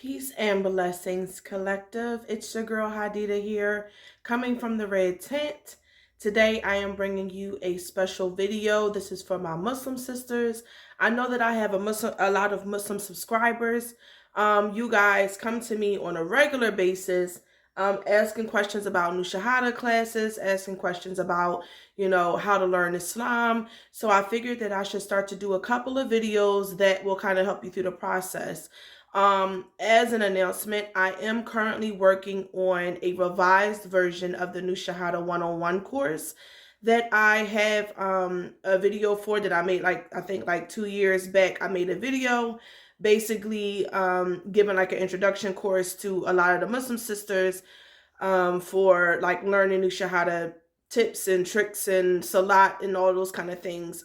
Peace and blessings, collective. It's your girl Hadida here, coming from the red tent. Today I am bringing you a special video. This is for my Muslim sisters. I know that I have a lot of Muslim subscribers. You guys come to me on a regular basis, asking questions about new SHAHADA classes, asking questions about, how to learn Islam. So I figured that I should start to do a couple of videos that will kind of help you through the process. As an announcement, I am currently working on a revised version of the new SHAHADA 101 course that I have a video for that I made I think 2 years back. I made a video basically giving like an introduction course to a lot of the Muslim sisters for like learning new SHAHADA tips and tricks and salat and all those kind of things.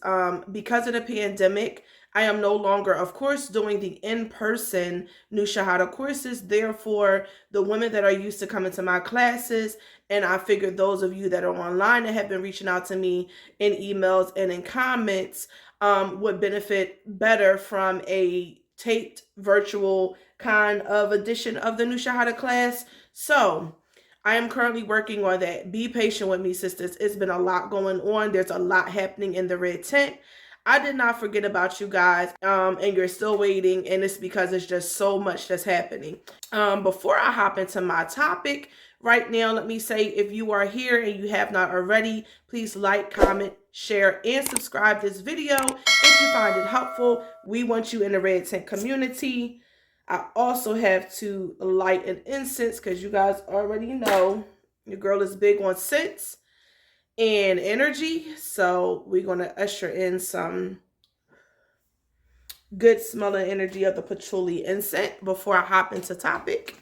Because of the pandemic, I am no longer, of course, doing the in-person new SHAHADA courses. Therefore, the women that are used to coming to my classes, and I figured those of you that are online that have been reaching out to me in emails and in comments would benefit better from a taped virtual kind of edition of the new SHAHADA class. So I am currently working on that. Be patient with me, sisters. It's been a lot going on. There's a lot happening in the red tent. I did not forget about you guys, and you're still waiting, and it's because it's just so much that's happening. Before I hop into my topic, right now, let me say, if you are here and you have not already, please like, comment, share, and subscribe this video if you find it helpful. We want you in the red tent community. I also have to light an incense because you guys already know your girl is big on scents and energy. So we're going to usher in some good smelling energy of the patchouli incense before I hop into topic.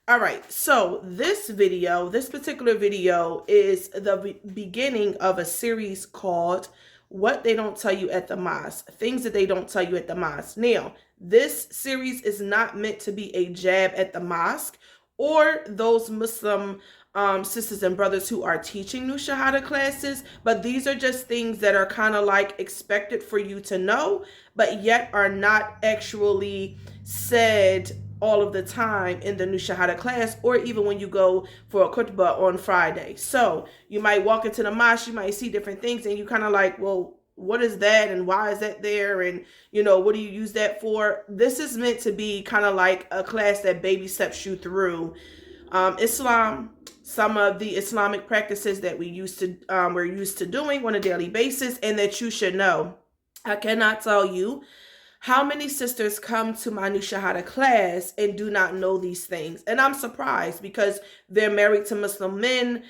All right, so this particular video is the beginning of a series called What They Don't Tell You at the Mosque, Things That They Don't Tell You at the Mosque. Now, this series is not meant to be a jab at the mosque or those Muslim sisters and brothers who are teaching new SHAHADA classes, but these are just things that are kind of like expected for you to know, but yet are not actually said all of the time in the new SHAHADA class, or even when you go for a khutbah on Friday. So you might walk into the mosque, you might see different things, and you kind of like, well, what is that and why is that there, and what do you use that for? This is meant to be kind of like a class that baby steps you through Islam, some of the Islamic practices that we're used to doing on a daily basis, and that you should know. I cannot tell you how many sisters come to my new SHAHADA class and do not know these things. And I'm surprised because they're married to Muslim men.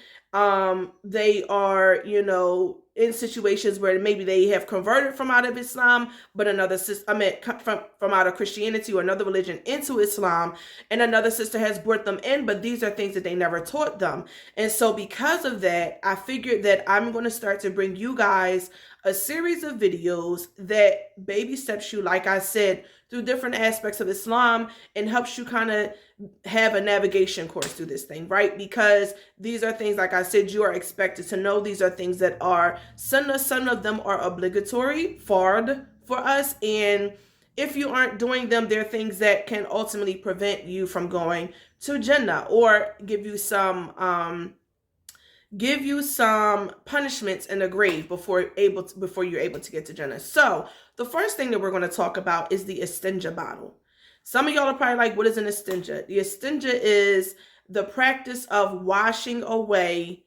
They are, in situations where maybe they have converted from out of Islam, but another sister, from out of Christianity or another religion into Islam, and another sister has brought them in, but these are things that they never taught them. And so because of that, I figured that I'm going to start to bring you guys a series of videos that baby steps you, like I said, through different aspects of Islam and helps you kind of have a navigation course through this thing, right? Because these are things, like I said, you are expected to know. These are things that are sunnah. Some of them are obligatory, fard, for us. And if you aren't doing them, they're things that can ultimately prevent you from going to Jannah or give you some punishments in the grave before you're able to get to Jannah. So the first thing that we're going to talk about is the Istinja bottle. Some of y'all are probably like, what is an Istinja? The Istinja is the practice of washing away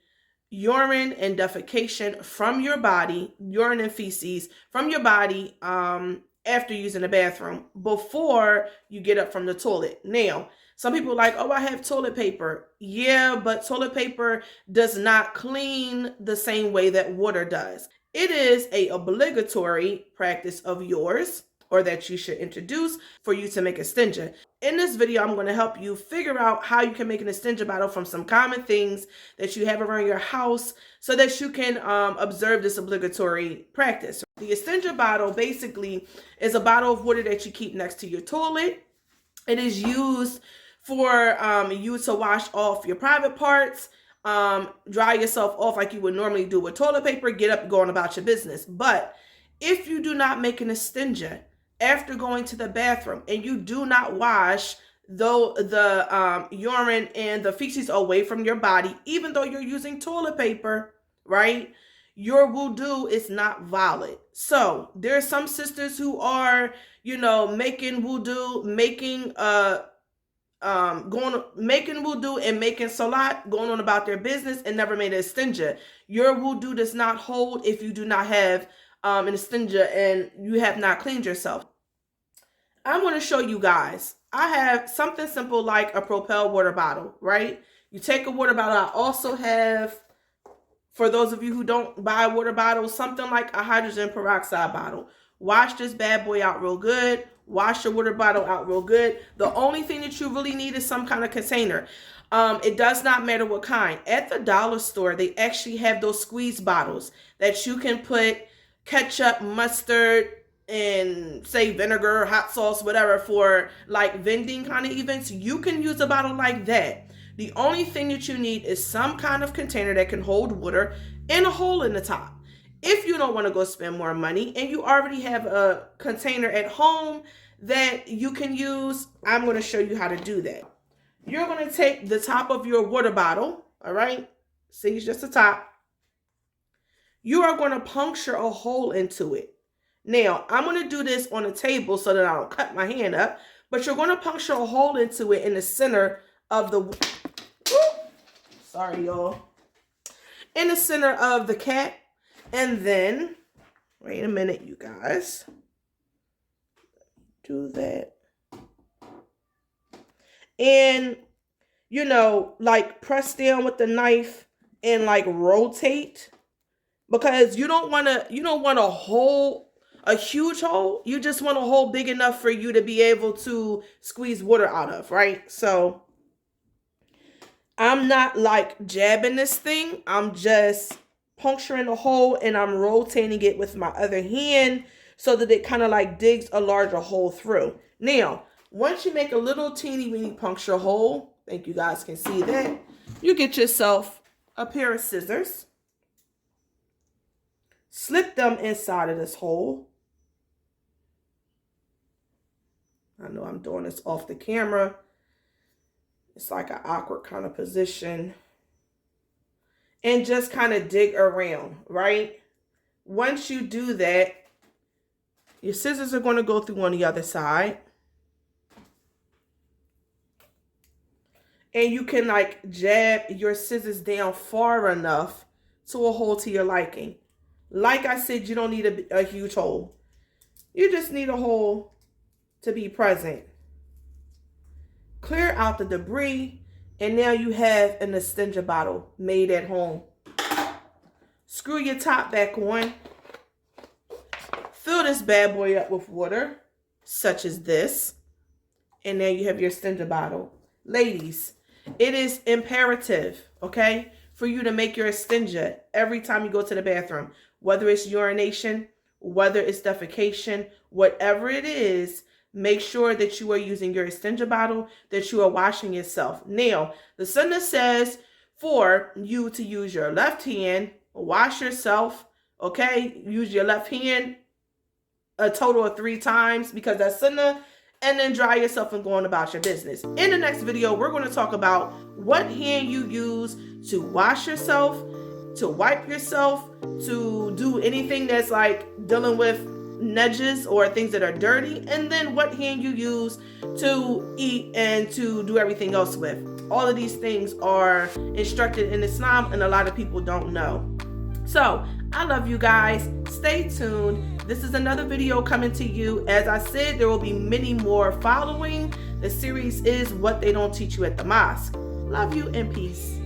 urine and defecation from your body, urine and feces from your body after using the bathroom before you get up from the toilet. Now, some people are like, oh, I have toilet paper. Yeah, but toilet paper does not clean the same way that water does. It is an obligatory practice of yours, or that you should introduce, for you to make Istinja. In this video, I'm going to help you figure out how you can make an Istinja bottle from some common things that you have around your house so that you can observe this obligatory practice. The Istinja bottle basically is a bottle of water that you keep next to your toilet. It is used for you to wash off your private parts, dry yourself off like you would normally do with toilet paper, get up, going about your business. But if you do not make an Istinja after going to the bathroom and you do not wash though the urine and the feces away from your body, even though you're using toilet paper, right? Your wudu is not valid. So there are some sisters who are, making wudu, making wudu and making salat, going on about their business, and never made an istinja. Your wudu does not hold if you do not have an istinja and you have not cleaned yourself. I'm going to show you guys. I have something simple like a Propel water bottle, right? You take a water bottle. I also have, for those of you who don't buy water bottles, something like a hydrogen peroxide bottle. Wash this bad boy out real good. Wash your water bottle out real good. The only thing that you really need is some kind of container. It does not matter what kind. At the dollar store, they actually have those squeeze bottles that you can put ketchup, mustard, and say vinegar, hot sauce, whatever, for like vending kind of events. You can use a bottle like that. The only thing that you need is some kind of container that can hold water and a hole in the top. If you don't want to go spend more money and you already have a container at home that you can use, I'm going to show you how to do that. You're going to take the top of your water bottle, all right? See, it's just the top. You are going to puncture a hole into it. Now, I'm going to do this on a table so that I don't cut my hand up, but you're going to puncture a hole into it in the center of the, sorry y'all, in the center of the cap. And then, wait a minute, you guys, do that. And, like press down with the knife and like rotate, because you don't want a huge hole. You just want a hole big enough for you to be able to squeeze water out of, right? So I'm not like jabbing this thing. I'm just puncturing a hole and I'm rotating it with my other hand so that it kind of like digs a larger hole through. Now, once you make a little teeny weeny puncture hole, I think you guys can see that, you get yourself a pair of scissors. Slip them inside of this hole. I know I'm doing this off the camera. It's like an awkward kind of position. And just kind of dig around, right? Once you do that, your scissors are going to go through on the other side. And you can like jab your scissors down far enough to a hole to your liking. Like I said, you don't need a huge hole. You just need a hole to be present. Clear out the debris, and now you have an Istinja bottle made at home. Screw your top back on. Fill this bad boy up with water, such as this. And now you have your Istinja bottle. Ladies, it is imperative, okay, for you to make your Istinja every time you go to the bathroom. Whether it's urination, whether it's defecation, whatever it is, make sure that you are using your Istinja bottle, that you are washing yourself. Now, the sunnah says for you to use your left hand, wash yourself, okay? Use your left hand a total of 3 times because that's sunnah, and then dry yourself and go on about your business. In the next video, we're going to talk about what hand you use to wash yourself, to wipe yourself, to do anything that's like dealing with nudges or things that are dirty, and then what hand you use to eat and to do everything else with. All of these things are instructed in Islam and a lot of people don't know. So I love you guys. Stay tuned. This is another video coming to you. As I said, there will be many more following. The series is What They Don't Teach You at the Mosque. Love you and peace.